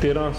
13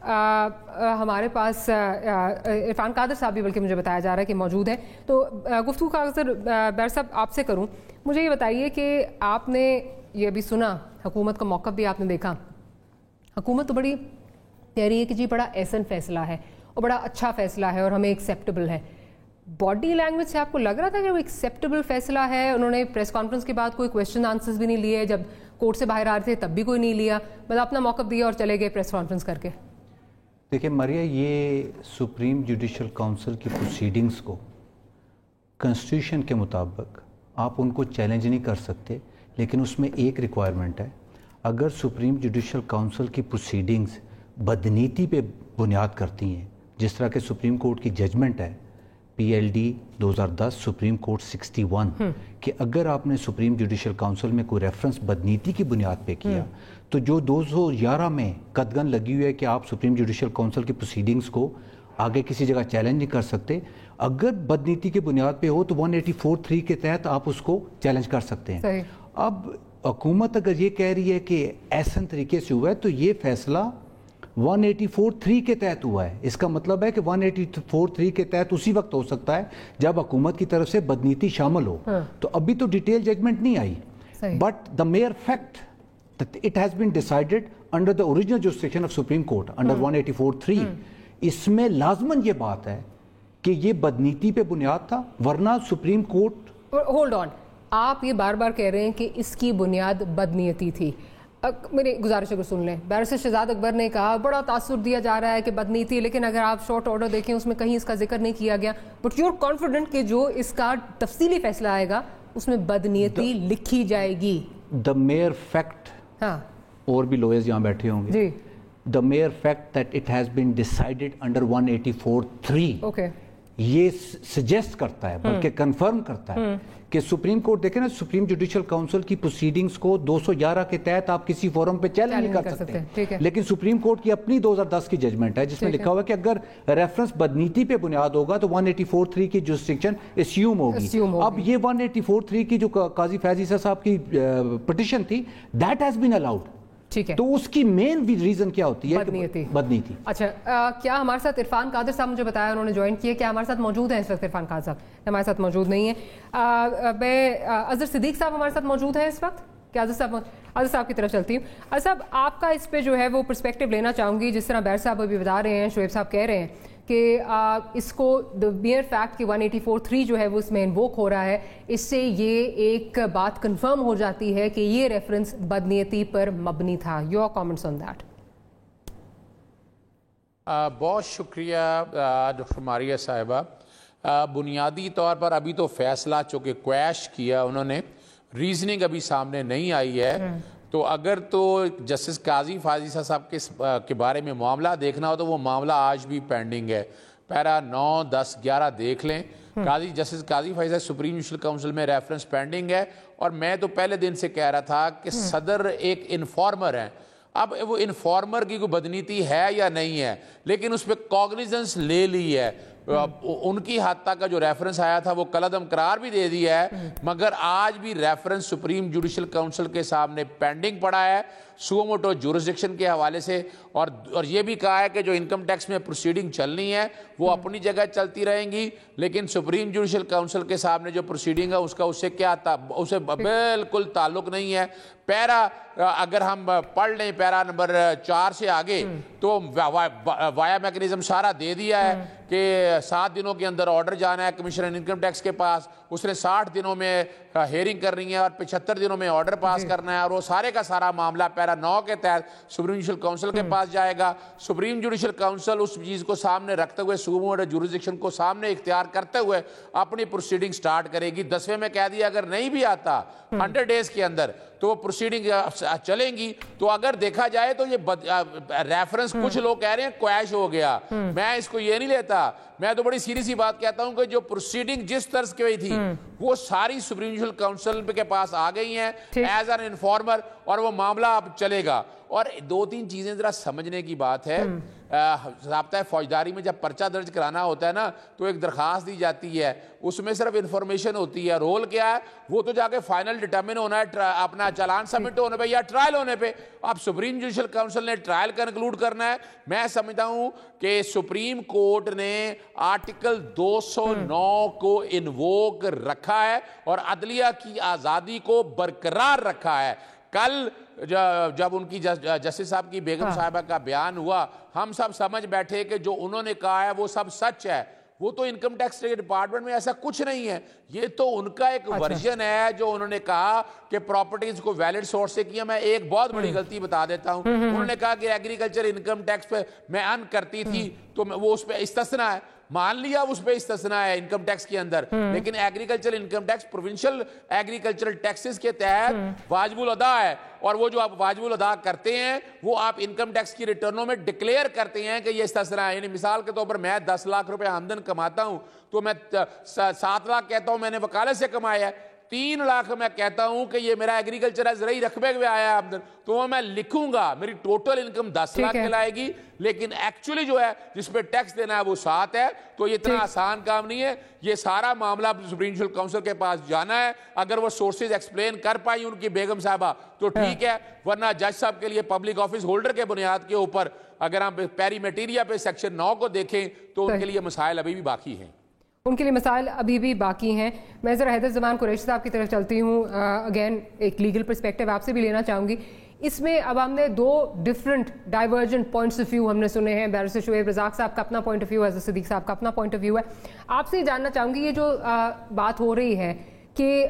ہمارے پاس عرفان قادر صاحب بھی بلکہ مجھے بتایا جا رہا ہے کہ موجود ہیں. تو گفتگو کا اگر بیر صاحب آپ سے کروں, مجھے یہ بتائیے کہ آپ نے یہ بھی سنا, حکومت کا موقف بھی آپ نے دیکھا. حکومت تو بڑی کہہ رہی ہے کہ جی بڑا احسن فیصلہ ہے اور بڑا اچھا فیصلہ ہے اور ہمیں ایکسیپٹیبل ہے. باڈی لینگویج سے آپ کو لگ رہا تھا کہ وہ ایکسیپٹیبل فیصلہ ہے؟ انہوں نے پریس کانفرنس کے بعد کوئی کویشچن آنسرز بھی نہیں لیے, جب کورٹ سے باہر آ رہے تھے تب بھی کوئی نہیں لیا, مطلب اپنا موقف دیا اور چلے گئے پریس کانفرنس کر کے. دیکھیں ماریہ, یہ سپریم جوڈیشل کونسل کی پروسیڈنگز کو کنسٹیٹیوشن کے مطابق آپ ان کو چیلنج نہیں کر سکتے, لیکن اس میں ایک ریکوائرمنٹ ہے. اگر سپریم جوڈیشل کونسل کی پروسیڈنگز بدنیتی پہ بنیاد کرتی ہیں, جس طرح کہ سپریم کورٹ کی ججمنٹ ہے PLD 2010 سپریم کورٹ 61 کہ اگر آپ نے سپریم جوڈیشل کونسل میں کوئی ریفرنس بدنیتی کی بنیاد پہ کیا تو جو 211 میں قدغن لگی ہوئی ہے کہ آپ سپریم جوڈیشل کونسل کی پروسیڈنگز کو آگے کسی جگہ چیلنج نہیں کر سکتے, اگر بدنیتی کی بنیاد پہ ہو تو 184(3) کے تحت آپ اس کو چیلنج کر سکتے ہیں. صحیح. اب حکومت اگر یہ کہہ رہی ہے کہ احسن طریقے سے ہوا ہے تو یہ فیصلہ 184(3) کے تحت ہوا ہے. اس کا مطلب ہے کہ 184(3) کے تحت اسی وقت ہو سکتا ہے جب حکومت کی طرف سے بدنیتی شامل ہو. تو ابھی تو ڈیٹیل ججمنٹ نہیں آئی, but the mere fact that it has been decided under the original jurisdiction of Supreme Court under 184(3) اس میں لازماً یہ بات ہے کہ یہ بدنیتی پہ بنیاد تھا, ورنہ سپریم کورٹ. ہولڈ آن, آپ یہ بار بار کہہ رہے ہیں کہ اس کی بنیاد بدنیتی تھی. میری گزارش اگر سن لیں, بیرسٹر شہزاد اکبر نے کہا بڑا تاثر دیا جا رہا ہے کہ بدنیتی, لیکن اگر آپ شارٹ آرڈر دیکھیں اس میں کہیں اس کا ذکر نہیں کیا گیا, بٹ یو آر کانفیڈنٹ کہ جو اس کا تفصیلی فیصلہ آئے گا اس میں بدنیتی لکھی جائے گی. دا میئر فیکٹ, ہاں, اور بھی لوئرز یہاں بیٹھے ہوں گے, جی, the mere fact that it has been decided under 184(3) okay, یہ سجیسٹ کرتا ہے, بلکہ کنفرم کرتا ہے کہ سپریم کورٹ دیکھیں نا, سپریم جوڈیشل کونسل کی پروسیڈنگز کو 211 کے تحت آپ کسی فورم پہ چیلنج نہیں کر سکتے. لیکن سپریم کورٹ کی اپنی 2010 کی ججمنٹ ہے جس میں لکھا ہوا ہے کہ اگر ریفرنس بدنیتی پہ بنیاد ہوگا تو 184(3) کی جورسڈکشن اسیوم ہوگی. اب یہ 184(3) کی جو قاضی فیض عیسیٰ صاحب کی پٹیشن تھی, دیٹ ہیز بین الاؤڈ. ٹھیک ہے, تو اس کی مین ریزن کیا ہوتی ہے؟ بدنیتی. اچھا, کیا ہمارے ساتھ عرفان قادر صاحب, مجھے بتایا انہوں نے جوائن کیا, کیا ہمارے ساتھ موجود ہیں اس وقت؟ عرفان قادر صاحب ہمارے ساتھ موجود نہیں ہیں. میں اظہر صدیق صاحب ہمارے ساتھ موجود ہیں اس وقت. کیا اظہر صاحب کی طرف چلتی ہوں. اظہر صاحب, آپ کا اس پہ جو ہے وہ پرسپیکٹو لینا چاہوں گی. جس طرح بیر صاحب ابھی بتا رہے ہیں, شعیب صاحب کہہ رہے ہیں کہ اس کو دا میئر فیکٹ کہ 184(3) جو ہے وہ اس میں انووک ہو رہا ہے, اس سے یہ ایک بات کنفرم ہو جاتی ہے کہ یہ ریفرنس بدنیتی پر مبنی تھا. Your comments on that. بہت شکریہ ڈاکٹر ماریہ صاحبہ. بنیادی طور پر ابھی تو فیصلہ چونکہ کویش کیا انہوں نے, ریزننگ ابھی سامنے نہیں آئی ہے. تو اگر تو جسٹس قاضی فیض عیسیٰ صاحب کے بارے میں معاملہ دیکھنا ہو تو وہ معاملہ آج بھی پینڈنگ ہے. پیرا 9, 10, 11 دیکھ لیں. جسٹس قاضی فیض عیسیٰ سپریم جوڈیشل کونسل میں ریفرنس پینڈنگ ہے, اور میں تو پہلے دن سے کہہ رہا تھا کہ صدر ایک انفارمر ہیں. اب وہ انفارمر کی کوئی بدنیتی ہے یا نہیں ہے, لیکن اس پہ کاگنیزنس لے لی ہے. ان کی حد تک کا جو ریفرنس آیا تھا وہ کالعدم قرار بھی دے دیا ہے, مگر آج بھی ریفرنس سپریم جوڈیشل کونسل کے سامنے پینڈنگ پڑا ہے سو موٹو جورسڈکشن کے حوالے سے. اور یہ بھی کہا ہے کہ جو انکم ٹیکس میں پروسیڈنگ چلنی ہے وہ اپنی جگہ چلتی رہیں گی, لیکن سپریم جوڈیشل کونسل کے سامنے جو پروسیڈنگ ہے اس کا اس سے کیا اسے بالکل تعلق نہیں ہے. پیرا اگر ہم پڑھ لیں پیرا نمبر 4 سے آگے, تو وایا میکنزم سارا دے دیا ہے کہ 7 دنوں کے اندر آرڈر جانا ہے کمشنر انکم ٹیکس کے پاس, اس نے 60 دنوں میں ہیئرنگ کرنی ہے اور 75 دنوں میں آرڈر پاس کرنا ہے, اور وہ سارے کا سارا معاملہ پیرا 9 کے تحت سپریم جوڈیشل کونسل کے پاس جائے گا. سپریم جوڈیشل کونسل اس چیز کو سامنے رکھتے ہوئے, سوموٹو جورسڈکشن کو سامنے اختیار کرتے ہوئے اپنی پروسیڈنگ سٹارٹ کرے گی. 10ویں میں کہہ دیا اگر نہیں بھی آتا 100 ڈیز کے اندر تو وہ پروسیڈنگ چلیں گی. تو اگر دیکھا جائے تو یہ ریفرنس کچھ لوگ کہہ رہے ہیں کویش ہو گیا, میں اس کو یہ نہیں لیتا. میں تو بڑی سیریسی بات کہتا ہوں کہ جو پروسیڈنگ جس طرز کی ہوئی تھی وہ ساری سپریم جوڈیشل کونسل کے پاس آ گئی ہیں ایز این انفارمر, اور وہ معاملہ اب چلے گا. اور 2-3 چیزیں ذرا سمجھنے کی بات ہے ضابطۂ فوجداری میں جب پرچہ درج کرانا ہوتا ہے نا تو ایک درخواست دی جاتی ہے, اس میں صرف انفارمیشن ہوتی ہے, رول کیا ہے وہ تو جا کے فائنل ڈٹرمن ہونا ہے اپنا چالان سبمٹ ہونے پہ یا ٹرائل ہونے پہ. اب سپریم جوڈیشل کونسل نے ٹرائل کنکلوڈ کرنا ہے. میں سمجھتا ہوں کہ سپریم کورٹ نے آرٹیکل 209 کو انووک رکھا ہے اور عدلیہ کی آزادی کو برقرار رکھا ہے. کل جب ان کی جسٹس صاحب کی بیگم صاحبہ کا بیان ہوا, ہم سب سمجھ بیٹھے کہ جو انہوں نے کہا ہے وہ سب سچ ہے. وہ تو انکم ٹیکس ڈپارٹمنٹ میں ایسا کچھ نہیں ہے, یہ تو ان کا ایک ورژن ہے جو انہوں نے کہا کہ پراپرٹیز کو ویلڈ سورس سے کیا. میں ایک بہت بڑی غلطی بتا دیتا ہوں, انہوں نے کہا کہ ایگریکلچر انکم ٹیکس پہ میں ارن کرتی تھی تو وہ اس پہ استثناء ہے, مان لیا اس پہ استثناء ہے انکم ٹیکس کے اندر, لیکن agriculture income tax provincial agricultural taxes کے تحت واجب الادا ہے, اور وہ جو آپ واجب الادا کرتے ہیں وہ آپ انکم ٹیکس کی ریٹرنوں میں ڈکلیئر کرتے ہیں کہ یہ استثناء ہے. یعنی مثال کے طور پر میں 10 لاکھ روپے آمدن کماتا ہوں تو میں 7 لاکھ کہتا ہوں میں نے وکالت سے کمایا ہے, 3 لاکھ میں کہتا ہوں کہ یہ میرا ایگریکلچر ہے زرعی رقبے میں آیا ہے آمدن, تو وہ میں لکھوں گا میری ٹوٹل انکم 10 لاکھ کہلائے گی, لیکن ایکچولی جو ہے جس پہ ٹیکس دینا ہے وہ 7 ہے. تو یہ اتنا آسان کام نہیں ہے, یہ سارا معاملہ سپریم جوڈیشل کونسل کے پاس جانا ہے. اگر وہ سورسز ایکسپلین کر پائی ان کی بیگم صاحبہ تو ٹھیک ہے, ورنہ جج صاحب کے لیے پبلک آفس ہولڈر کے بنیاد کے اوپر اگر ہم پیری میٹیریا پہ سیکشن 9 کو دیکھیں تو ان کے لیے مسائل ابھی بھی باقی ہیں. ان کے لیے مسائل ابھی بھی باقی ہیں. میں ذرا حیدر زمان قریشی صاحب کی طرف چلتی ہوں. اگین ایک لیگل پرسپیکٹیو آپ سے بھی لینا چاہوں گی. اس میں اب ہم نے 2 different divergent points of view ہم نے سنے ہیں. بیرسٹر شعیب رزاق صاحب کا اپنا پوائنٹ آف ویو ہے, حضرت صدیق صاحب کا اپنا پوائنٹ آف ویو ہے. آپ سے جاننا چاہوں گی یہ جو بات ہو رہی ہے کہ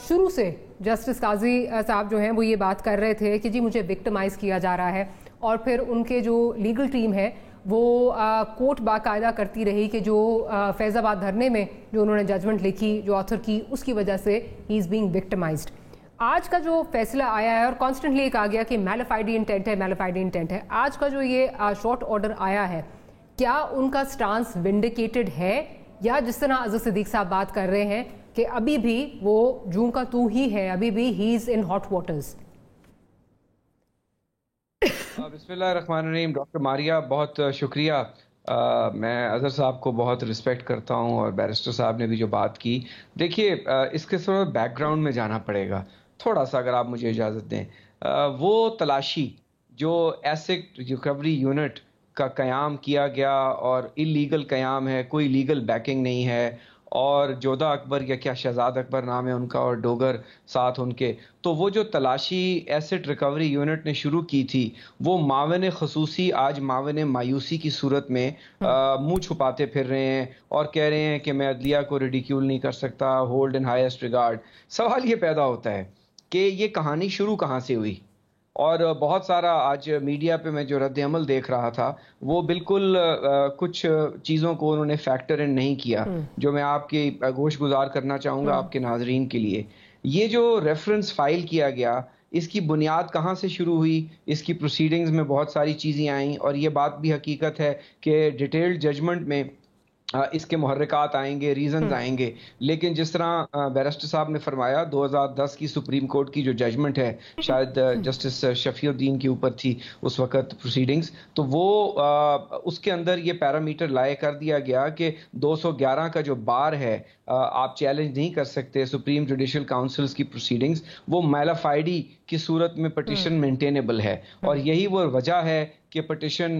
شروع سے جسٹس قاضی صاحب جو ہیں وہ یہ بات کر رہے تھے کہ جی مجھے وکٹمائز کیا جا رہا ہے, اور پھر ان کے جو لیگل ٹیم ہے وہ کورٹ باقاعدہ کرتی رہی کہ جو فیض آباد دھرنے میں جو انہوں نے ججمنٹ لکھی جو آتھر کی اس کی وجہ سے ہی از بینگ وکٹمائزڈ. آج کا جو فیصلہ آیا ہے اور کانسٹنٹلی یہ کہا گیا کہ میلیفائڈی انٹینٹ ہے, میلیفائڈی انٹینٹ ہے, آج کا جو یہ شارٹ آرڈر آیا ہے کیا ان کا سٹانس ونڈیکیٹڈ ہے, یا جس طرح عزیز صدیق صاحب بات کر رہے ہیں کہ ابھی بھی وہ جوں کا تو ہی ہے, ابھی بھی ہی از ان ہاٹ واٹرز؟ بسم اللہ الرحمن الرحیم. ڈاکٹر ماریہ بہت شکریہ. میں اظہر صاحب کو بہت رسپیکٹ کرتا ہوں اور بیرسٹر صاحب نے بھی جو بات کی. دیکھیے اس کے تھوڑا بیک گراؤنڈ میں جانا پڑے گا تھوڑا سا, اگر آپ مجھے اجازت دیں. وہ تلاشی جو ایسٹ ریکوری یونٹ کا قیام کیا گیا اور اللیگل قیام ہے, کوئی لیگل بیکنگ نہیں ہے, اور جودھا اکبر یا کیا شہزاد اکبر نام ہے ان کا اور ڈوگر ساتھ ان کے, تو وہ جو تلاشی ایسٹ ریکوری یونٹ نے شروع کی تھی وہ معاون خصوصی آج معاون مایوسی کی صورت میں منہ چھپاتے پھر رہے ہیں اور کہہ رہے ہیں کہ میں عدلیہ کو ریڈیکیول نہیں کر سکتا, ہولڈ ان ہائیسٹ ریگارڈ. سوال یہ پیدا ہوتا ہے کہ یہ کہانی شروع کہاں سے ہوئی, اور بہت سارا آج میڈیا پہ میں جو رد عمل دیکھ رہا تھا وہ بالکل کچھ چیزوں کو انہوں نے فیکٹر ان نہیں کیا جو میں آپ کی گوش گزار کرنا چاہوں گا آپ کے ناظرین کے لیے. یہ جو ریفرنس فائل کیا گیا اس کی بنیاد کہاں سے شروع ہوئی, اس کی پروسیڈنگز میں بہت ساری چیزیں آئیں, اور یہ بات بھی حقیقت ہے کہ ڈیٹیلڈ ججمنٹ میں اس کے محرکات آئیں گے, ریزنز آئیں گے, لیکن جس طرح بیرسٹر صاحب نے فرمایا 2010 کی سپریم کورٹ کی جو ججمنٹ ہے, شاید جسٹس شفیع الدین کے اوپر تھی اس وقت پروسیڈنگز, تو وہ اس کے اندر یہ پیرامیٹر لائے کر دیا گیا کہ 211 کا جو بار ہے آپ چیلنج نہیں کر سکتے سپریم جوڈیشل کاؤنسلز کی پروسیڈنگز, وہ میلافائڈی کی صورت میں پٹیشن مینٹینیبل ہے. اور یہی وہ وجہ ہے کہ پٹیشن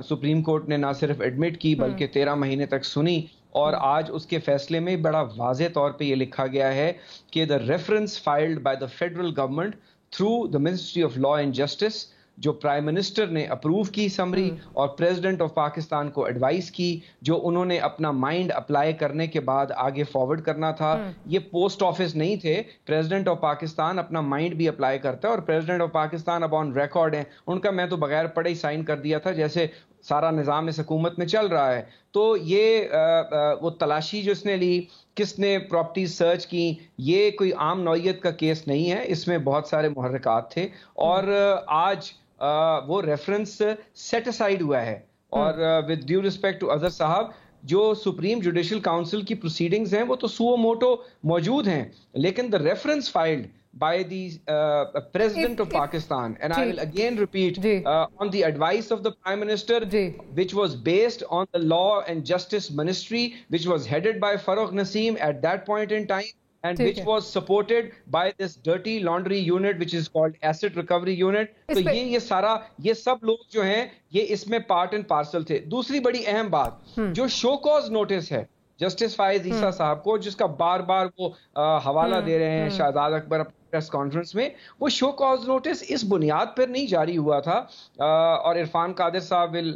سپریم کورٹ نے نہ صرف ایڈمٹ کی بلکہ 13 مہینے تک سنی, اور آج اس کے فیصلے میں بڑا واضح طور پہ یہ لکھا گیا ہے کہ the reference filed by the federal government through the Ministry of Law and Justice جو پرائم منسٹر نے اپروو کی سمری اور پریزیڈنٹ آف پاکستان کو ایڈوائز کی, جو انہوں نے اپنا مائنڈ اپلائی کرنے کے بعد آگے فارورڈ کرنا تھا. یہ پوسٹ آفس نہیں تھے, پریزیڈنٹ آف پاکستان اپنا مائنڈ بھی اپلائی کرتا ہے, اور پریزیڈنٹ آف پاکستان اب آن ریکارڈ ہیں, ان کا میں تو بغیر پڑھے ہی سائن کر دیا تھا جیسے سارا نظام اس حکومت میں چل رہا ہے. تو یہ وہ تلاشی جو اس نے لی, کس نے پراپرٹیز سرچ کی, یہ کوئی عام نوعیت کا کیس نہیں ہے, اس میں بہت سارے محرکات تھے, اور آج وہ ریفرنس سیٹ اسائڈ ہوا ہے. اور with due respect to Azhar صاحب, جو سپریم جوڈیشل کاؤنسل کی پروسیڈنگز ہیں وہ تو سو موٹو موجود ہیں, لیکن the reference filed by the President of Pakistan, and I will again repeat, on the advice of the Prime Minister, which was based on the Law and Justice Ministry, which was headed by Farrukh Naseem at that point in time, and which was supported by this dirty laundry unit which is called asset recovery unit. تو یہ سارا یہ سب لوگ جو ہیں یہ اس میں part and parcel تھے. دوسری بڑی اہم بات جو شو کاز نوٹس ہے جسٹس فائز عیسیٰ صاحب کو, جس کا بار بار وہ حوالہ دے رہے ہیں شہزاد اکبر پریس کانفرنس میں, وہ شو کاز نوٹس اس بنیاد پر نہیں جاری ہوا تھا, اور عرفان قادر صاحب will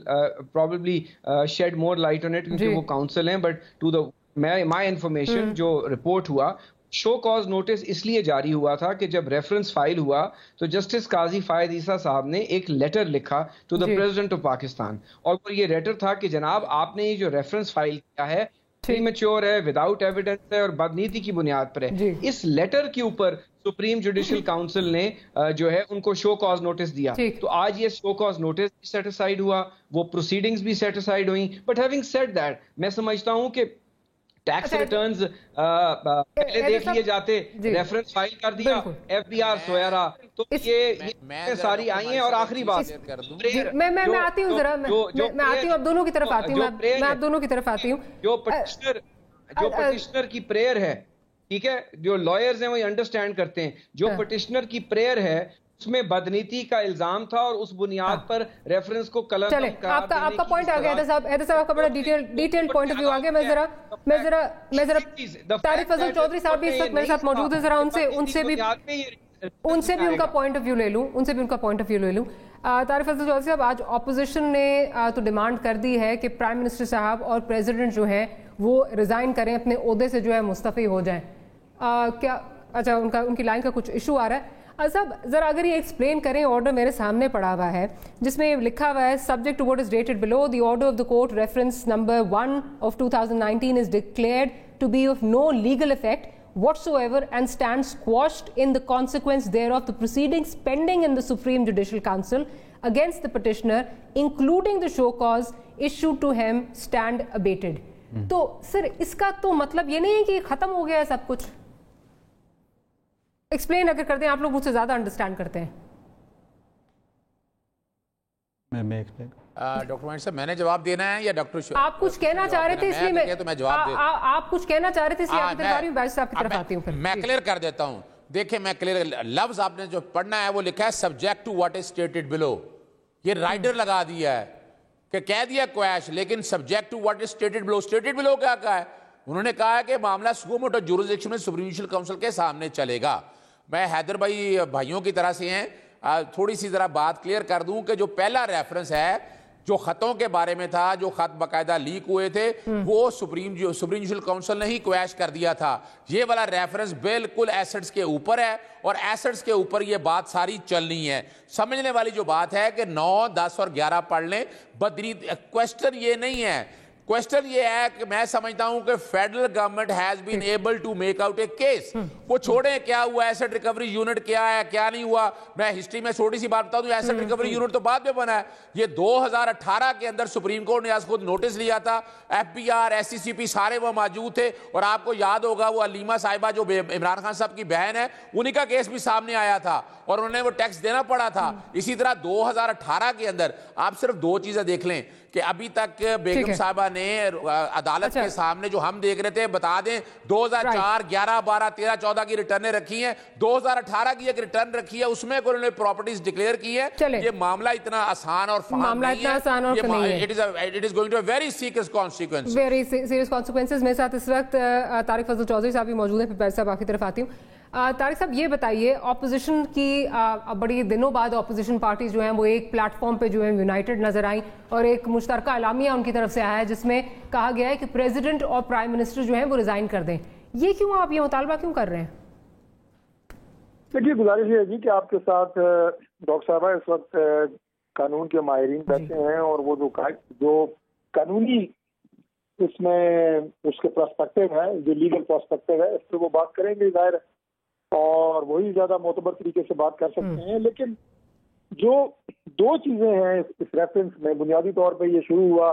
probably shed more light on it کیونکہ وہ کاؤنسل ہیں, but to the my information جو رپورٹ ہوا شو کاز نوٹس اس لیے جاری ہوا تھا کہ جب ریفرنس فائل ہوا تو جسٹس قاضی فائد عیسیٰ صاحب نے ایک لیٹر لکھا to the president of Pakistan, اور وہ یہ لیٹر تھا کہ جناب آپ نے یہ جو ریفرنس فائل کیا ہے پریمیچور ہے, وداؤٹ ایویڈنس ہے اور بدنیتی کی بنیاد پر ہے. اس لیٹر کے اوپر سپریم جوڈیشل کاؤنسل نے جو ہے ان کو شو کاز نوٹس دیا. تو آج یہ شو کاز نوٹس بھی سیٹسفائیڈ ہوا, وہ پروسیڈنگز بھی سیٹسفائیڈ ہوئیں, بٹ ہیونگ سیڈ دیٹ میں سمجھتا ہوں کہ ٹیکس ریٹرنز پہلے دیکھ لیے جاتے, ریفرنس فائل کر دیا, ایف بی آر سویا رہا, تو یہ ساری آئی ہیں. اور آخری بات میں آتی ہوں ذرا, میں آتی ہوں, اب دونوں کی طرف آتی ہوں, میں اب دونوں کی طرف آتی ہوں. جو پٹیشنر کی پریئر ہے, ٹھیک ہے, جو لائرز ہیں وہ انڈرسٹینڈ کرتے ہیں, جو پٹیشنر کی پریئر ہے اس میں بدنیتی کا الزام تھا اور اس بنیاد پر ریفرنس کو کلر چلیں آپ کا پوائنٹ آ گیا حیدر صاحب آپ کا بڑا ڈیٹیل پوائنٹ آف ویو آ گیا. میں ذرا طارق فضل چودھری صاحب بھی اس وقت میرے ساتھ موجود ہیں, ذرا ان سے بھی ان کا پوائنٹ آف ویو لے لوں. طارق فضل چودھری صاحب, آج اپوزیشن نے تو ڈیمانڈ کر دی ہے کہ پرائم منسٹر صاحب اور پریزیڈنٹ جو ہیں وہ ریزائن کریں, اپنے عہدے سے جو ہے مستعفی ہو جائیں. کیا اچھا ان کی لائن کا کچھ ایشو آ رہا ہے صاحب, ذرا اگر یہ ایکسپلین کریں. آرڈر میرے سامنے پڑا ہوا ہے جس میں لکھا ہوا ہے subject to what is dated below, the order of the court reference number 1 of 2019 is declared to be of no legal effect whatsoever and stands quashed in the consequence thereof the proceedings pending in the Supreme Judicial Council against the petitioner including the show cause issued to him stand abated. تو سر اس کا تو مطلب یہ نہیں ہے کہ ختم ہو گیا ہے سب کچھ. ایکسپلین اگر کرتے ہیں, آپ لوگ مجھ سے زیادہ انڈرسٹینڈ کرتے ہیں. ڈاکٹر مائن صاحب میں نے جواب دینا ہے یا ڈاکٹر آپ کچھ کہنا چاہ رہے تھے اس لیے آپ کچھ کہنا چاہ رہے تھے اس لیے آپ کی طرف آ رہی ہوں, بیس صاحب کی طرف آتی ہوں. میں کلیئر کر دیتا ہوں. دیکھیں میں کلیئر, لفظ آپ نے جو پڑھنا ہے وہ لکھا ہے subject to what is stated below. یہ رائٹر لگا دیا ہے کہ کہہ دیا کویش, لیکن subject to what is stated below. Stated below کیا کہا ہے انہوں نے؟ کہا ہے کہ معاملہ سو موٹو جورسڈکشن میں سپریم جوڈیشل کاؤنسل کے سامنے چلے گا. میں حیدر بھائی بھائیوں کی طرح سے ہیں, تھوڑی سی ذرا بات کلیئر کر دوں کہ جو پہلا ریفرنس ہے جو خطوں کے بارے میں تھا, جو خط باقاعدہ لیک ہوئے تھے, وہ سپریم جوڈیشل کاؤنسل نے ہی کویش کر دیا تھا. یہ والا ریفرنس بالکل ایسٹس کے اوپر ہے, اور ایسٹس کے اوپر یہ بات ساری چلنی ہے. سمجھنے والی جو بات ہے کہ 9, 10 اور 11 پڑھ لیں. کوسچن یہ نہیں ہے, کوسچن یہ ہے کہ میں سمجھتا ہوں کہ federal government has been able to make out a case. وہ چھوڑیں کیا ہوا, ایسٹ ریکوری یونٹ کیا ہے کیا نہیں ہوا. میں ہسٹری میں چھوٹی سی بات بتا دوں, ایسٹ ریکوری یونٹ تو بعد میں بنا ہے. یہ 2018 کے اندر سپریم کورٹ نے آج خود نوٹس لیا تھا, F B R S C C P سارے وہ موجود تھے. اور آپ کو یاد ہوگا وہ علیمہ صاحبہ جو عمران خان صاحب کی بہن ہے, انہی کا کیس بھی سامنے آیا تھا اور انہوں نے وہ ٹیکس دینا پڑا تھا. اسی طرح 2018 کے اندر آپ صرف 2 چیزیں دیکھ لیں کہ ابھی تک بیگم صاحبہ نے عدالت کے سامنے جو ہم دیکھ رہے تھے, بتا دیں 2004, 11, 12, 13, 14 کی ریٹرنیں رکھی ہیں, 2018 کی ایک ریٹرن رکھی ہے, اس میں انہوں نے پراپرٹیز ڈکلیئر کی ہے. یہ معاملہ اتنا آسان اور فہم نہیں ہے. It is going to a very serious consequence. Very serious consequences. میرے ساتھ اس وقت طارق فضل چودھری صاحب بھی موجود ہیں, پھر صاحب آپ کی طرف آتی ہوں. طارق صاحب یہ بتائیے, اپوزیشن کی بڑی دنوں بعد اپوزیشن پارٹیز جو ہیں وہ ایک پلیٹ فارم پہ جو ہیں یونائٹڈ نظر آئیں, اور ایک مشترکہ اعلامیہ ان کی طرف سے آیا ہے جس میں کہا گیا ہے کہ پریزیڈنٹ اور پرائم منسٹر جو ہیں وہ ریزائن کر دیں. یہ کیوں, آپ یہ مطالبہ کیوں کر رہے ہیں؟ دیکھیے گزارش یہ ہے جی کہ آپ کے ساتھ ڈاکٹر صاحبہ اس وقت قانون کے ماہرین بیٹھے ہیں, اور وہ جو قانونی اس میں اس کے پرسپیکٹو ہے, جو لیگل پرسپیکٹو ہے, اس پہ وہ بات کریں گے ظاہر, اور وہی زیادہ معتبر طریقے سے بات کر سکتے ہیں. لیکن جو 2 چیزیں ہیں اس ریفرنس میں, بنیادی طور پہ یہ شروع ہوا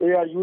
ARU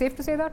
safe to say that?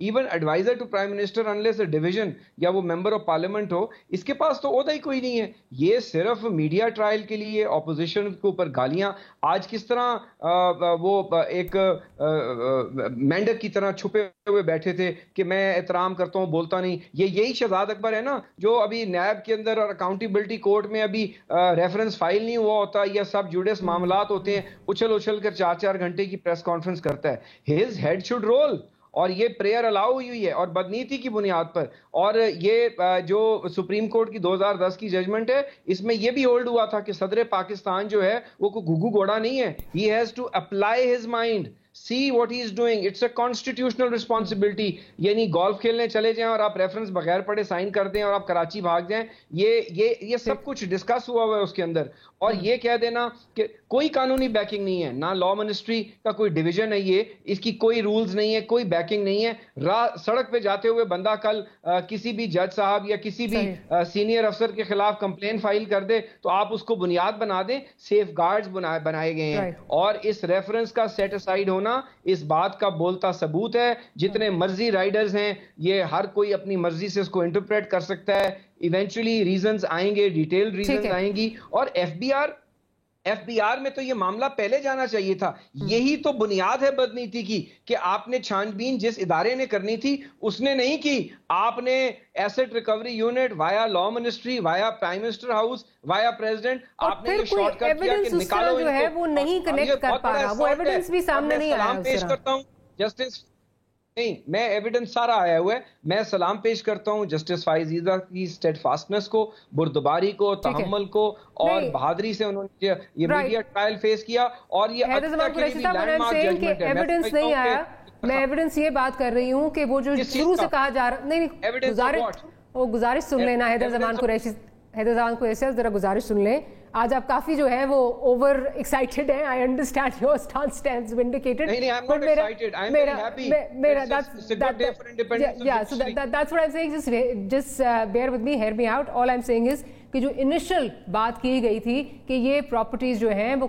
Even adviser to prime minister unless a division یا وہ ممبر آف پارلیمنٹ ہو, اس کے پاس تو عہدہ ہی کوئی نہیں ہے. یہ صرف میڈیا ٹرائل کے لیے اپوزیشن کے اوپر گالیاں, آج کس طرح وہ ایک مینڈک کی طرح چھپے ہوئے بیٹھے تھے کہ میں احترام کرتا ہوں بولتا نہیں. یہی شہزاد اکبر ہے نا جو ابھی نیب کے اندر اور اکاؤنٹیبلٹی کورٹ میں ابھی ریفرنس فائل نہیں ہوا ہوتا, یا سب جوڈس معاملات ہوتے ہیں, اچھل کر 4 گھنٹے کی پریس کانفرنس کرتا ہے. His head should roll. اور یہ پریئر الاؤ ہوئی ہے اور بدنیتی کی بنیاد پر. اور یہ جو سپریم کورٹ کی 2010 کی ججمنٹ ہے, اس میں یہ بھی ہولڈ ہوا تھا کہ صدر پاکستان جو ہے وہ کوئی گھگو گھوڑا نہیں ہے. He has to apply his mind, see what he is doing. It's a constitutional responsibility. یعنی گولف کھیلنے چلے جائیں اور آپ ریفرنس بغیر پڑھے سائن کر دیں اور آپ کراچی بھاگ جائیں, یہ سب کچھ ڈسکس ہوا ہوا ہے اس کے اندر. اور یہ کہہ دینا کہ کوئی قانونی بیکنگ نہیں ہے, نہ لا منسٹری کا کوئی ڈویژن ہے, یہ اس کی کوئی رولز نہیں ہے, کوئی بیکنگ نہیں ہے. سڑک پہ جاتے ہوئے بندہ کل کسی بھی جج صاحب یا کسی بھی سینئر افسر کے خلاف کمپلین فائل کر دے تو آپ اس کو بنیاد بنا دیں. سیف گارڈز بنائے گئے ہیں, اور اس ریفرنس کا سیٹ اسائڈ ہونا اس بات کا بولتا ثبوت ہے. جتنے مرضی رائڈرز ہیں, یہ ہر کوئی اپنی مرضی سے اس کو انٹرپریٹ کر سکتا ہے. ایونچولی ریزنز آئیں گے, ڈیٹیل ریزنز آئیں گی. اور ایف بی آر میں تو یہ معاملہ پہلے جانا چاہیے تھا. یہی تو بنیاد ہے بدنیتی کی کہ آپ نے چھان بین جس ادارے نے کرنی تھی اس نے نہیں کی. آپ نے asset recovery unit via law ministry, via prime minister house, via president, آپ نے یہ شارٹ کٹ کیا کہ نکالو جو ہے وہ نہیں کنیکٹ کر پا رہا, وہ ایویڈنس بھی سامنے نہیں آیا. پیش کرتا ہوں جسٹس, نہیں میں ایویڈنس سارا آیا ہوا ہے, میں سلام پیش کرتا ہوں جسٹس فائز عیسیٰ کی اسٹیڈ فاسٹنس کو, بردباری کو, تحمل کو, اور بہادری سے انہوں نے یہ میڈیا ٹرائل فیس کیا. اور یہ ایویڈنس نہیں آیا. میں ایویڈنس یہ بات کر رہی ہوں کہ وہ جو شروع سے کہا جا رہا, نہیں گزارش سن لینا حیدر زمان قریشی, ذرا گزارش سن لیں. آج آپ کافی جو ہے وہ اوور ایکسائٹڈ ہیں. I understand your stance stands vindicated. I'm not excited. I'm very happy. It's a good day for independence. Yeah, so that's what I'm saying. Just bear with me, hear me out. All I'm saying is کہ جو initial بات کی گئی تھی کہ یہ properties جو ہیں وہ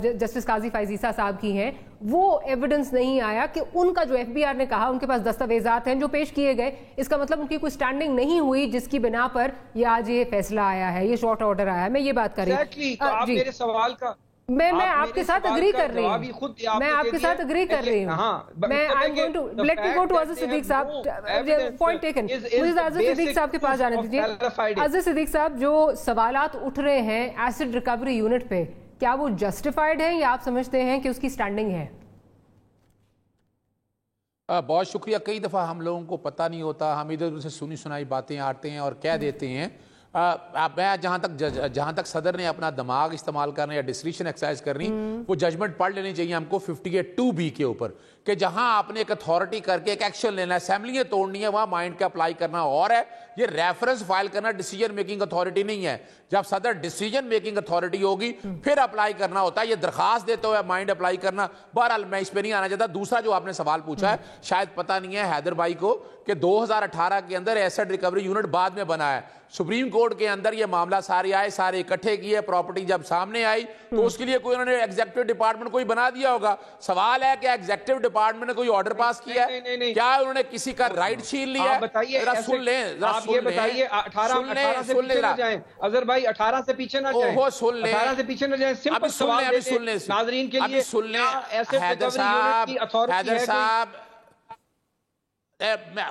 جسٹس قاضی فائز عیسیٰ صاحب کی ہیں, وہ ایویڈنس نہیں آیا کہ ان کا جو ایف بی آر نے کہا ان کے پاس دستاویزات ہیں جو پیش کیے گئے. اس کا مطلب ان کی کوئی سٹینڈنگ نہیں ہوئی جس کی بنا پر یہ آج یہ فیصلہ آیا ہے, یہ شارٹ آرڈر آیا ہے. میں یہ بات کر رہی ہوں. میرے سوال کا میں آپ کے ساتھ اگری کر رہی ہوں, میں آپ کے ساتھ اگری کر رہی ہوں. میں I'm going to let me go to Azhar Siddique صاحب. Point taken. مجھے Azhar Siddique صاحب کے پاس جانے دیجیے. Azhar Siddique صاحب, جو سوالات اٹھ رہے ہیں ایسڈ ریکوری یونٹ پہ, کیا وہ جسٹیفائڈ ہیں یا آپ سمجھتے ہیں کہ اس کی سٹینڈنگ ہے؟ بہت شکریہ. کئی دفعہ ہم لوگوں کو پتہ نہیں ہوتا, ہم ادھر ادھر سے سنی سنائی باتیں آتے ہیں اور کہہ دیتے ہیں. میں جہاں تک صدر نے اپنا دماغ استعمال کرنا یا ڈسکریشن ایکسرسائز کرنی, وہ ججمنٹ پڑھ لینی چاہیے ہم کو 58(2)B کے اوپر, کہ جہاں آپ نے ایک اتھارٹی کر کے ایک ایکشن لینا ہے, اسمبلیاں توڑنی ہے, وہاں مائنڈ کا اپلائی کرنا اور ہے. یہ ریفرنس فائل کرنا ڈیسیجن میکنگ اتھارٹی نہیں ہے. جب صدر ڈیسیجن میکنگ اتھارٹی ہوگی پھر اپلائی کرنا ہوتا ہے. یہ درخواست دیتے ہوئے مائنڈ اپلائی کرنا. بہرحال میں اس پہ نہیں آنا چاہتا. دوسرا جو آپ نے سوال پوچھا ہے, شاید پتہ نہیں ہے حیدر بھائی کو کہ 2018 کے اندر ایسٹ ریکوری یونٹ بعد میں بنا ہے. سپریم کورٹ کے اندر یہ معاملہ سارے اکٹھے کیے, پراپرٹی جب سامنے آئی تو اس کے لیے کوئی انہوں نے ایگزیکٹو ڈپارٹمنٹ کوئی بنا دیا ہوگا. سوال ہے کہ ایگزیکٹو ڈپارٹمنٹ نے کوئی آرڈر پاس کیا ہے, کیا انہوں نے کسی کا رائٹ چھین لیا ہے؟ ذرا سن لیں, آپ یہ بتائیے 18 سے پیچھے نہ جائیں. اظہر بھائی 18 سے پیچھے نہ جائیں, 18 سے پیچھے نہ جائیں. سمپل سوال دیتے ہیں ناظرین کے لیے. سن لیں حیدر صاحب,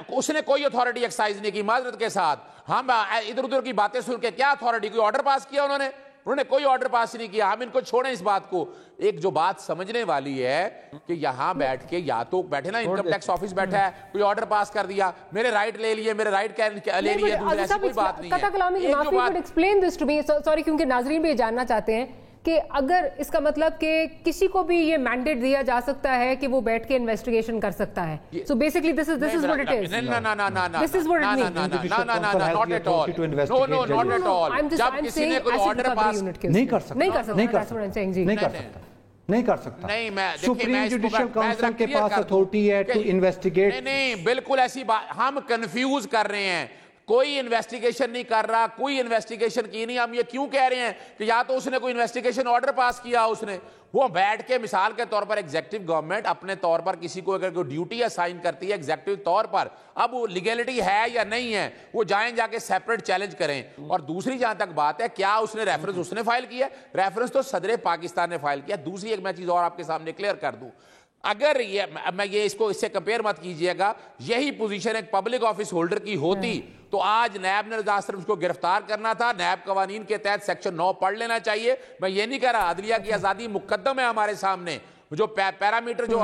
اس نے کوئی اتھارٹی ایکسرسائز نہیں کی. معذرت کے ساتھ ہم ادھر ادھر کی باتیں سن کے, کیا اتھارٹی کوئی آرڈر پاس کیا انہوں نے کوئی آرڈر پاس نہیں کیا. ہم ان کو چھوڑیں اس بات کو. ایک جو بات سمجھنے والی ہے کہ یہاں بیٹھ کے یا تو بیٹھے نا انکم ٹیکس آفس بیٹھا ہے, کوئی آرڈر پاس کر دیا, میرے رائٹ لے لیے, میرے رائٹ لے لیے, ایسی کوئی بات نہیں ہے. سوری, کیونکہ ناظرین بھی یہ جاننا چاہتے ہیں کہ اگر اس کا مطلب کہ کسی کو بھی یہ مینڈیٹ دیا جا سکتا ہے کہ وہ بیٹھ کے انویسٹیگیشن کر سکتا ہے. So basically this is what it is. This is what it means. Not at all. No, not at all. جب کسی نے کوئی آرڈر پاس نہیں کر سکتا, سپریم جوڈیشل کونسل کے پاس اتھارٹی ہے ٹو انویسٹیگیٹ. نہیں, بالکل ایسی بات ہم کنفیوز کر رہے ہیں. کوئی انویسٹیگیشن نہیں کر رہا, کوئی انویسٹیگیشن کی نہیں. ہم یہ کیوں کہہ رہے ہیں کہ یا تو اس نے کوئی انویسٹیگیشن آرڈر پاس کیا, اس نے وہ بیٹھ کے مثال کے طور پر ایگزیکٹو گورنمنٹ اپنے طور پر کسی کو اگر کوئی ڈیوٹی اسائن کرتی ہے ایگزیکٹو طور پر, اب وہ لیگلٹی ہے یا نہیں ہے, وہ جائیں جا کے سیپریٹ چیلنج کریں. اور دوسری جہاں تک بات ہے کیا اس نے ریفرنس اس نے فائل کیا, ریفرنس تو صدر پاکستان نے فائل کیا. دوسری ایک میں چیز اور آپ کے سامنے کلیئر کر دوں, اگر میں یہ اس کو اس سے کمپیئر مت کیجئے گا, یہی پوزیشن ایک پبلک آفس ہولڈر کی ہوتی تو آج نیب نے صرف اس کو گرفتار کرنا تھا, نیب قوانین کے تحت سیکشن 9 پڑھ لینا چاہیے. میں یہ نہیں کہہ رہا, عدلیہ کی آزادی مقدم ہے ہمارے سامنے. جو پیرامیٹر جو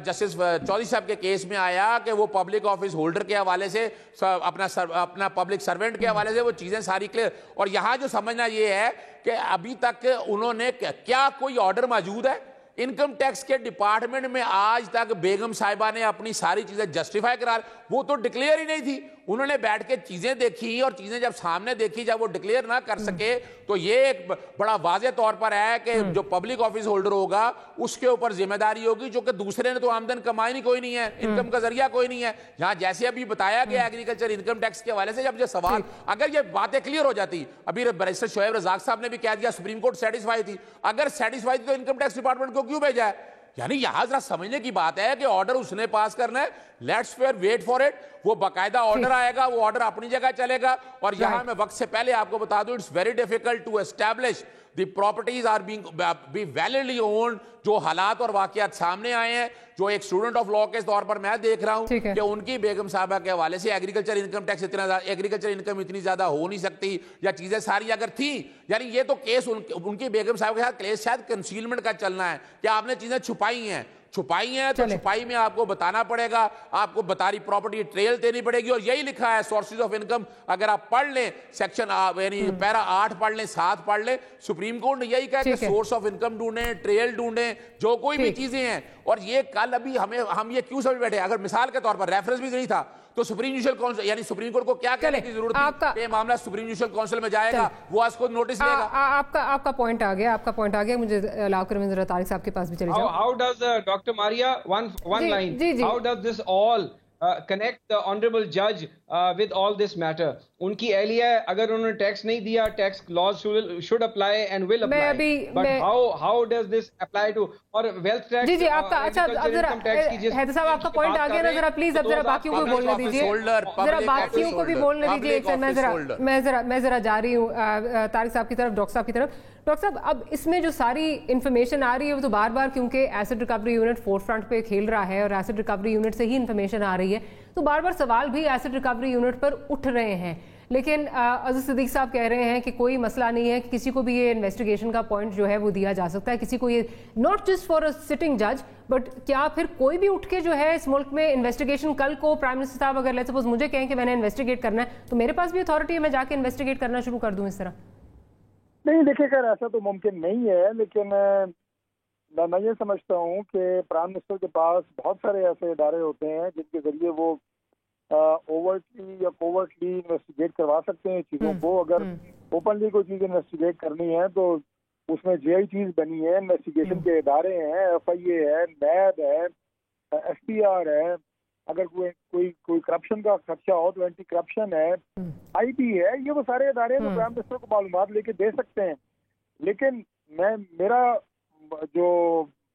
جسٹس چودھری صاحب کے کیس میں آیا کہ وہ پبلک آفس ہولڈر کے حوالے سے اپنا پبلک سرونٹ کے حوالے سے وہ چیزیں ساری کلیئر. اور یہاں جو سمجھنا یہ ہے کہ ابھی تک انہوں نے کیا کوئی آرڈر موجود ہے انکم ٹیکس کے ڈپارٹمنٹ میں آج تک بیگم صاحبہ نے اپنی ساری چیزیں جسٹیفائی کرا, وہ تو ڈکلیئر ہی نہیں تھی. انہوں نے بیٹھ کے چیزیں دیکھی اور چیزیں جب سامنے دیکھی, جب وہ ڈکلیئر نہ کر سکے تو یہ ایک بڑا واضح طور پر ہے کہ جو پبلک آفس ہولڈر ہوگا اس کے اوپر ذمہ داری ہوگی, جو کہ دوسرے نے تو آمدن کمائی نہیں, کوئی نہیں ہے, انکم کا ذریعہ کوئی نہیں ہے. جہاں جیسے ابھی بتایا گیا ایگریکلچر انکم ٹیکس کے حوالے سے, جب یہ سوال اگر یہ باتیں کلیئر ہو جاتی, ابھی بیرسٹر شعیب رزاق صاحب نے بھی کہہ دیا سپریم کورٹ سیٹسفائی تھی, اگر سیٹسفائی تھی تو انکم ٹیکس ڈپارٹمنٹ کو کیوں بھیجا ہے؟ یعنی یہاں ذرا سمجھنے کی بات ہے کہ آرڈر اس نے پاس کرنا ہے, let's fair wait for it. وہ باقاعدہ آرڈر آئے گا, وہ آرڈر اپنی جگہ چلے گا. اور یہاں میں وقت سے پہلے آپ کو بتا دوں, it's very difficult to establish the properties are be validly owned. جو حالات اور واقعات سامنے آئے ہیں, جو ایک اسٹوڈنٹ آف لا کے طور پر میں دیکھ رہا ہوں کہ ان کی بیگم صاحبہ کے حوالے سے agriculture income tax agriculture income اتنی زیادہ ہو نہیں سکتی, یا چیزیں ساری اگر تھیں, یعنی یہ تو کیس ان کی بیگم صاحب کے ساتھ کیس شاید کنسیلمنٹ کا چلنا ہے کہ آپ نے چیزیں چھپائی ہیں تو چھپائی میں آپ کو بتانا پڑے گا, آپ کو بتاری پراپرٹی ٹریل دینی پڑے گی. اور یہی لکھا ہے سورسز آف انکم, اگر آپ پڑھ لیں سیکشن یعنی پیرا 8 پڑھ لیں, 7 پڑھ لیں, سپریم کورٹ نے یہی کہا کہ سورس آف انکم ڈھونڈیں, ٹریل ڈھونڈیں, جو کوئی بھی چیزیں ہیں. اور یہ کل ابھی ہم یہ کیوں سمجھ بیٹھے, اگر مثال کے طور پر ریفرنس بھی نہیں تھا تو سپریم جوڈیشل کونسل یعنی سپریم کورٹ کو کیا کہنے کی ضرورت ہے کہ معاملہ سپریم جوڈیشل کونسل میں جائے گا, وہ اس کو نوٹس لے گا. آپ کا پوائنٹ آ گیا, مجھے الاؤ کریں ذرا طارق صاحب کے پاس بھی چلے جاؤ. How does Dr. Maria one line, how does this all connect the honorable judge with all this matter? ان کی اہلیہ ہے, اگر انہوں نے ٹیکس نہیں دیا, tax laws should apply and will apply, but how does this apply to اور wealth tax. جی آپ کا اچھا, اب ذرا حیدر صاحب آپ کا پوائنٹ آ گیا نا, ذرا پلیز اب ذرا باقیوں کو بولنے دیجیے, ذرا باقیوں کو بھی بولنے دیجیے. میں ذرا جا رہی ہوں طارق صاحب کی طرف, ڈاکٹر صاحب کی طرف. ڈاکٹر صاحب, اب اس میں جو ساری انفارمیشن آ رہی ہے وہ تو بار بار, کیونکہ asset recovery unit forefront پہ کھیل رہا ہے اور ایسڈ ریکوری یونٹ سے ہی انفارمیشن آ رہی ہے, تو بار بار سوال بھی ایسڈ ریکوری یونٹ پر اٹھ رہے ہیں. لیکن عزیز صدیق صاحب کہہ رہے ہیں کہ کوئی مسئلہ نہیں ہے, کہ کسی کو بھی یہ انویسٹیگیشن کا پوائنٹ جو ہے وہ دیا جا سکتا ہے, کسی کو یہ not just for a sitting جج, بٹ کیا پھر کوئی بھی اٹھ کے جو ہے اس ملک میں انویسٹیگیشن, کل کو پرائم منسٹر صاحب اگر لیٹس سپوز مجھے کہیں کہ میں نے انویسٹیگیٹ کرنا ہے, تو میرے پاس بھی اتھارٹی ہے, میں جا کے انویسٹیگیٹ کرنا شروع کر دوں اس طرح؟ نہیں دیکھیں خیر ایسا تو ممکن نہیں ہے, لیکن میں یہ سمجھتا ہوں کہ پرائم منسٹر کے پاس بہت سارے ایسے ادارے ہوتے ہیں جن کے ذریعے وہ اوورٹلی یا کوورٹلی انویسٹیگیٹ کروا سکتے ہیں چیزوں کو. اگر اوپنلی کوئی چیز انویسٹیگیٹ کرنی ہے تو اس میں جے آئی چیز بنی ہے, انویسٹیگیشن کے ادارے ہیں, ایف آئی اے ہے, نیب ہے, ایس پی آر ہے, اگر کوئی کرپشن کا خدشہ ہو تو اینٹی کرپشن ہے, آئی ٹی ہے, یہ وہ سارے ادارے ہیں جو پرائم منسٹر کو معلومات لے کے دے سکتے ہیں. لیکن میرا جو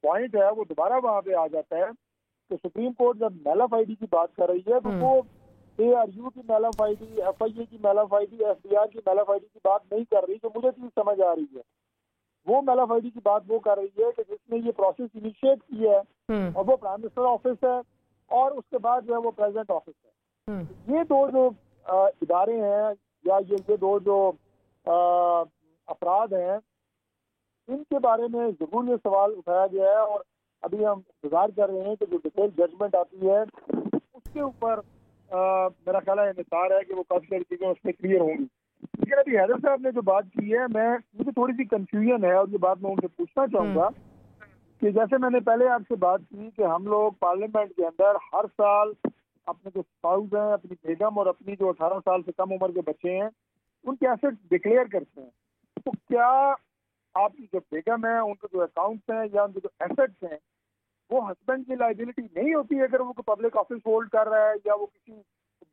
پوائنٹ ہے وہ دوبارہ وہاں پہ آ جاتا ہے کہ سپریم کورٹ جب میل آف آئی ڈی کی بات کر رہی ہے تو وہ اے آر یو کی mail of I D, F I A کی mail of I D, F B R کی میل آف آئی ڈی کی بات نہیں کر رہی. جو مجھے چیز سمجھ آ رہی ہے وہ میل آف آئی ڈی کی بات وہ کر رہی ہے کہ جس نے یہ پروسیس انیشیٹ کی ہے, اور وہ پرائم منسٹر آفس ہے اور اس کے بعد جو ہے وہ پریزیڈنٹ آفس ہے. یہ دو جو ادارے ہیں یا یہ دو جو افراد ہیں, ان کے بارے میں ضرور یہ سوال اٹھایا گیا ہے, اور ابھی ہم انتظار کر رہے ہیں کہ جو ڈیٹیل ججمنٹ آتی ہے اس کے اوپر میرا خیال ہے انتظار ہے کہ وہ کافی ساری چیزیں اس میں کلیئر ہوں گی. لیکن ابھی حیدر صاحب نے جو بات کی ہے, مجھے تھوڑی سی کنفیوژن ہے, اور یہ بات میں ان سے پوچھنا چاہوں گا کہ جیسے میں نے پہلے آپ سے بات کی کہ ہم لوگ پارلیمنٹ کے اندر ہر سال اپنے جو اسپاؤز ہیں, اپنی بیگم اور اپنی جو 18 سال سے کم عمر کے بچے ہیں, ان کے ایسٹ ڈکلیئر کرتے ہیں. تو کیا آپ کی جو بیگم ہیں, ان کے جو اکاؤنٹس ہیں یا ان کے جو ایسٹس ہیں, وہ ہسبینڈ کی لائبلٹی نہیں ہوتی اگر وہ پبلک آفس ہولڈ کر رہا ہے یا وہ کسی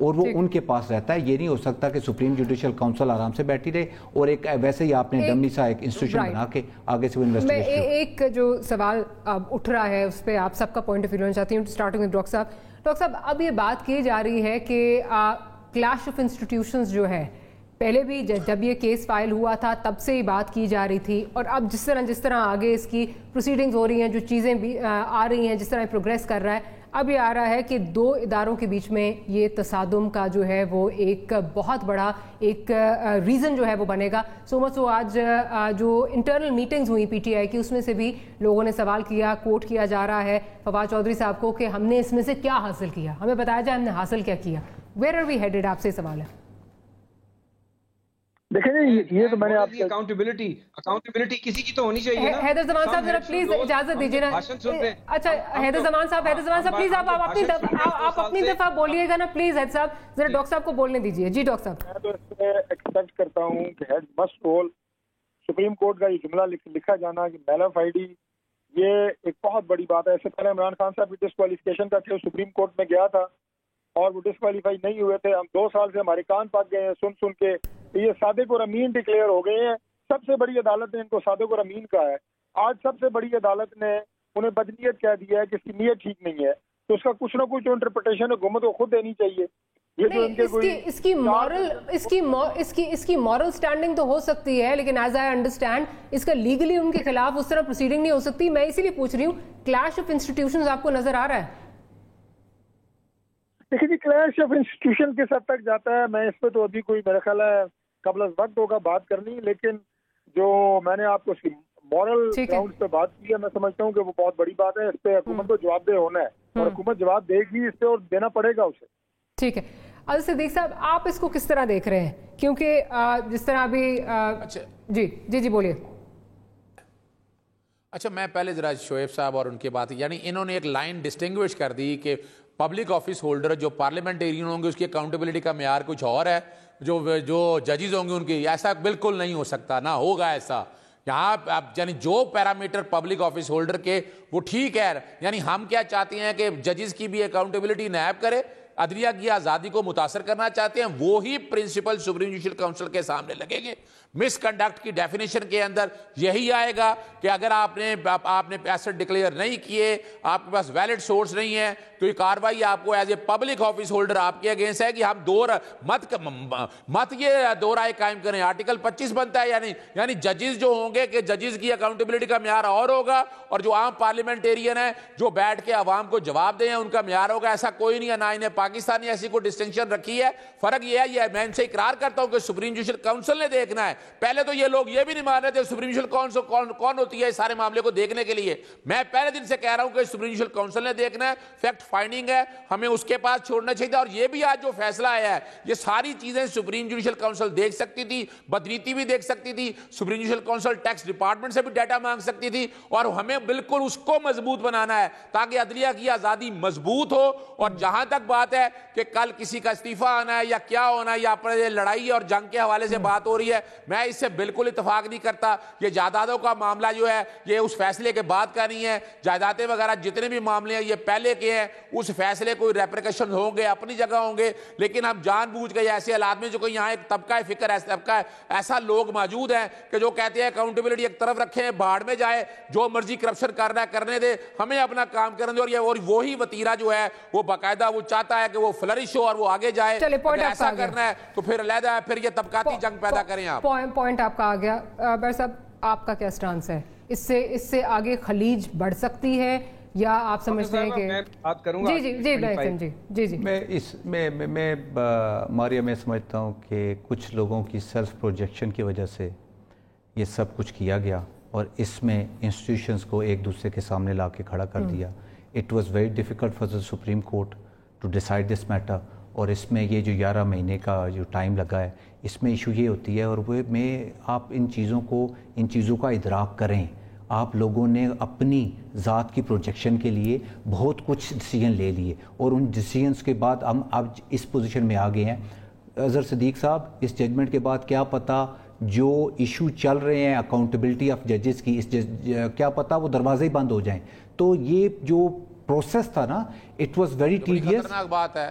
اور وہ ان کے پاس رہتا ہے. یہ نہیں ہو سکتا کہ سپریم جوڈیشل کاؤنسل آرام سے بیٹھی رہے اور ایک ویسے ہی آپ نے ڈمی سا ایک انسٹیٹیوشن بنا کے آگے سے وہ انویسٹیگیشن. میں ایک جو سوال اٹھ رہا ہے اس پہ آپ سب کا پوائنٹ آف ویو لینا چاہتی ہوں, اسٹارٹنگ ود ڈاکٹر صاحب. ڈاکٹر صاحب, اب یہ بات کی جا رہی ہے کہ کلیش آف انسٹیٹیوشنز جو ہے, پہلے بھی جب یہ کیس فائل ہوا تھا تب سے ہی بات کی جا رہی تھی, اور اب جس طرح آگے اس کی پروسیڈنگز ہو رہی ہیں, جو چیزیں بھی آ رہی ہیں, جس طرح پروگریس کر رہا ہے, اب یہ آ رہا ہے کہ دو اداروں کے بیچ میں یہ تصادم کا جو ہے وہ ایک بہت بڑا ایک ریزن جو ہے وہ بنے گا. سو آج جو انٹرنل میٹنگز ہوئی پی ٹی آئی کی, اس میں سے بھی لوگوں نے سوال کیا, کوٹ کیا جا رہا ہے فواد چودھری صاحب کو کہ ہم نے اس میں سے کیا حاصل کیا, ہمیں بتایا جائے ہم نے حاصل کیا کیا. ویئر آر وی ہیڈڈ, آپ سے سوال ہے. دیکھیں یہ تو میں نے آپ اکاؤنٹیبلٹی کسی کی تو ہونی چاہیے نا. حیدر زمان صاحب ذرا پلیز اجازت دیجیے نا. اچھا حیدر زمان صاحب پلیز آپ اپنی دفعہ بولیے گا نا پلیز. حید صاحب ذرا ڈاکٹر صاحب کو بولنے دیجیے. جی ڈاکٹر صاحب. میں تو اس میں ایکسپیکٹ کرتا ہوں کہ head must roll. Supreme court کا یہ جملہ لکھا جانا کہ میل آف آئی ڈی, یہ ایک بہت بڑی بات ہے. اس سے پہلے عمران خان صاحب کی ڈسکوالیفیکیشن کا کیس سپریم کورٹ میں گیا تھا اور وہ ڈسکوالیفائی نہیں ہوئے تھے. ہم 2 سال سے ہمارے کان پک گئے ہیں سن کے یہ صادق اور امین ڈکلیئر ہو گئے ہیں. سب سے بڑی عدالت نے ان کو صادق اور امین کہا ہے. آج سب سے بڑی عدالت نے انہیں بدنیت کہہ دیا ہے کہ اس کی نیت ٹھیک نہیں ہے. تو اس کا کچھ نہ کچھ جو انٹرپریٹیشن حکومت کو خود دینی چاہیے. اس کی مورل سٹینڈنگ تو ہو سکتی ہے, لیکن ایز آئی انڈرسٹینڈ اس کا لیگلی ان کے خلاف اس طرح پروسیڈنگ نہیں ہو سکتی. میں اسی لیے پوچھ رہی ہوں, کلیش آف انسٹیٹیوشنز آپ کو نظر آ رہا ہے؟ دیکھیے جی, کلیش آف انسٹیٹیوشن کس حد تک جاتا ہے, میں اس پہ تو ابھی کوئی میرا خیال ہے قبل از وقت ہوگا بات کرنی. لیکن جو میں نے آپ کو اس کی مورل گراؤنڈ پہ بات کی ہے, میں سمجھتا ہوں کہ وہ بہت بڑی بات ہے. اس پہ حکومت کو جواب دہ ہونا ہے, اور حکومت جواب دے گی اس پہ, اور دینا پڑے گا اسے. ٹھیک ہے. عادل صدیق صاحب, آپ اس کو کس طرح دیکھ رہے ہیں؟ کیونکہ جس طرح ابھی جی بولیے. اچھا, میں پہلے ذرا شعیب صاحب اور ان کی بات, یعنی انہوں نے ایک لائن ڈسٹنگوش کر دی کہ پبلک آفس ہولڈر جو پارلیمنٹیرین ہوں گے اس کی اکاؤنٹیبلٹی کا معیار کچھ اور ہے, جو ججز ہوں گے ان کی. ایسا بالکل نہیں ہو سکتا, نہ ہوگا ایسا. یہاں یعنی جو پیرامیٹر پبلک آفس ہولڈر کے وہ ٹھیک ہے. یعنی ہم کیا چاہتے ہیں کہ ججز کی بھی اکاؤنٹیبلٹی نیب کرے, عدلیہ کی آزادی کو متاثر کرنا چاہتے ہیں, وہی پرنسپل سپریم جوڈیشل کاؤنسل کے سامنے لگیں گے. مس کنڈکٹ کی ڈیفینیشن کے اندر یہی آئے گا کہ اگر آپ نے ایسٹ ڈکلیئر نہیں کیے, آپ کے پاس ویلڈ سورس نہیں ہے, تو یہ کاروائی آپ کو as a public office holder آپ کے اگینسٹ ہے کہ ہم مت یہ دو رائے قائم کریں. آرٹیکل 25 بنتا ہے, یعنی ججز جو ہوں گے کہ ججز کی اکاؤنٹیبلٹی کا معیار اور ہوگا, اور جو عام پارلیمنٹیرین ہیں جو بیٹھ کے عوام کو جواب دیں ان کا معیار ہوگا. ایسا کوئی نہیں ہے, نہ انہیں پاکستانی ایسی کوئی ڈسٹنکشن رکھی ہے. فرق یہ ہے, میں ان سے اقرار کرتا ہوں کہ سپریم جوڈیشل کاؤنسل نے دیکھنا ہے. پہلے تو یہ لوگ یہ بھی نہیں مان رہے تھے سپریم جوڈیشل کاؤنسل کون ہوتی ہے اس سارے معاملے کو دیکھنے کے لیے. میں پہلے دن سے کہہ رہا ہوں کہ سپریم جوڈیشل کاؤنسل نے دیکھنا ہے, فیکٹ فائنڈنگ ہے, ہمیں اس کے پاس چھوڑنا چاہیے. اور یہ بھی آج جو فیصلہ آیا ہے, یہ ساری چیزیں سپریم جوڈیشل کاؤنسل دیکھ سکتی تھی, بدنیتی بھی دیکھ سکتی تھی, supreme judicial council tax department سے بھی ڈیٹا مانگ سکتی تھی, اور ہمیں بالکل اس کو مضبوط بنانا ہے تاکہ عدلیہ کی آزادی مضبوط ہو. اور جہاں تک بات ہے کہ کل کسی کا استعفیٰ آنا ہے یا کیا ہونا ہے, یا اپنے لڑائی اور جنگ کے حوالے سے بات ہو رہی ہے, میں اس سے بالکل اتفاق نہیں کرتا. یہ جائیدادوں کا معاملہ جو ہے یہ اس فیصلے کے بعد کا نہیں ہے. جائیدادیں وغیرہ جتنے بھی معاملے ہیں یہ پہلے کے ہیں. اس فیصلے کوئی ریپریکیشن ہوں گے, اپنی جگہ ہوں گے, لیکن ہم جان بوجھ کے ایسے حالات میں جو کہ یہاں ایک طبقہ فکر ایسا لوگ موجود ہیں کہ جو کہتے ہیں اکاؤنٹیبلٹی ایک طرف رکھیں, بھاڑ میں جائے, جو مرضی کرپشن کرنا ہے کرنے دے, ہمیں اپنا کام کرنے دے. اور وہی وتیرہ جو ہے وہ باقاعدہ وہ چاہتا ہے کہ وہ فلرش ہو اور وہ آگے جائے. اگر ایسا کرنا ہے تو پھر علیحدہ ہے, پھر یہ طبقاتی جنگ پیدا کریں. آپ پوائنٹ آپ کا آ گیا. بیر صاحب, آپ کا کیا سٹانس ہے؟ اس سے آگے خلیج بڑھ سکتی ہے یا آپ سمجھتے ہیں کہ میں بات کروں گا؟ میں ماریا میں سمجھتا ہوں کہ کچھ لوگوں کی سیلف پروجیکشن کی وجہ سے یہ سب کچھ کیا گیا, اور اس میں انسٹیٹیوشنز کو ایک دوسرے کے سامنے لا کے کھڑا کر دیا. It was very difficult for the supreme court to decide this matter. اور اس میں یہ جو 11 مہینے کا جو ٹائم لگا ہے, اس میں ایشو یہ ہوتی ہے, اور وہ آپ ان چیزوں کا ادراک کریں. آپ لوگوں نے اپنی ذات کی پروجیکشن کے لیے بہت کچھ ڈیسیجن لے لیے, اور ان ڈیسیجنس کے بعد ہم اب اس پوزیشن میں آ گئے ہیں. اظہر صدیق صاحب, اس ججمنٹ کے بعد کیا پتہ جو ایشو چل رہے ہیں اکاؤنٹیبلٹی آف ججز کی, کیا پتہ وہ دروازے ہی بند ہو جائیں. تو یہ جو پروسیس تھا نا, اٹ واز ویری ٹیڈیس. خطرناک بات ہے.